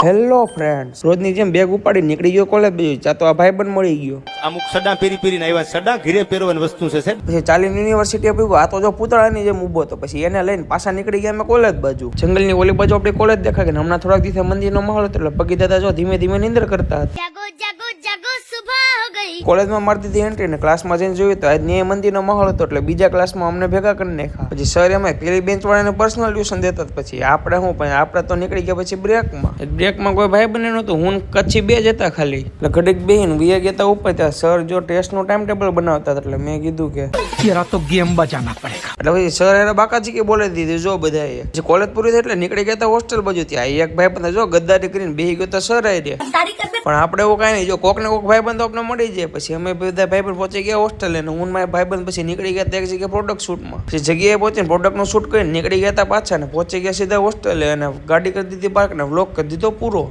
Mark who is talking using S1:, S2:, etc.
S1: Hello friends, રોજની જેમ bag ઉપાડી નીકળી ગયો કોલેજ બાજુ. ચા તો આ ભાઈ બંધ મળી ગયો.
S2: અમુક સડા પહેરીને આવ્યા. સડા ઘીરે પહેરવાની વસ્તુ છે સાહેબ.
S1: પછી ચાલીને યુનિવર્સિટી ભેગો આ તો જો પૂતળાની જેમ ઊભો હતો. પછી એને લઈને પાછા નીકળી ગયા અમે કોલેજ બાજુ. જંગલની ઓલી બાજુ આપણી કોલેજ દેખાય કે હમણાં થોડાક દિવસે મંદિરનો માહોલ હતો એટલે પગી દાદા જો ધીમે ધીમે નિંદર કરતા હતા. કોલેજમાં મારી દીધી એન્ટ્રી ને ક્લાસમાં જઈને જોયું તો આજ ન્યાય મંદિરનો માહોલ હતો એટલે બીજા ક્લાસમાં અમને ભેગા કરી નાખ્યા. પછી સર એમાં પેલી બેન્ચ વાળાને પર્સનલ ટ્યુશન દેતા. પછી આપણે શું પણ આપણે તો નીકળી ગયા પછી બ્રેકમાં કોઈ ભાઈ બને નહોતું. હું કચ્છી બે જ હતા ખાલી. એટલે ઘડીક બેહીને વીએ ગયા ઉપર ત્યાં સર જો ટેસ્ટનું ટાઈમ ટેબલ બનાવતા હતા. એટલે મેં કીધું કે
S3: तेरा तो गेम बजाना पड़ेगा.
S1: એટલે પછી સર એને બાકાજી કે બોલી દીધી જો બધાએ. પછી કોલેજ પૂરી થઈ એટલે નીકળી ગયા હતા હોસ્ટેલ બાજુ. ત્યાં એક ભાઈ બંધ જો ગદ્દારી કરીને બેહી ગયો તો સર આવી રહ્યા. પણ આપણે એવું કાંઈ નહીં, જો કોક ને કોક ભાઈ બંધ આપણે મળી જાય. પછી અમે બધા ભાઈ બંધ પહોંચી ગયા હોસ્ટેલે ને હું મારા ભાઈ બંધ પછી નીકળી ગયા હતા એક જગ્યાએ પ્રોડક્ટ શૂટમાં. પછી જગ્યાએ પહોંચીને પ્રોડક્ટનું શૂટ કરીને નીકળી ગયા હતા પાછા ને પહોંચી ગયા સીધા હોસ્ટેલે અને ગાડી કરી દીધી પાર્ક ને વ્લોગ કરી દીધો પૂરો.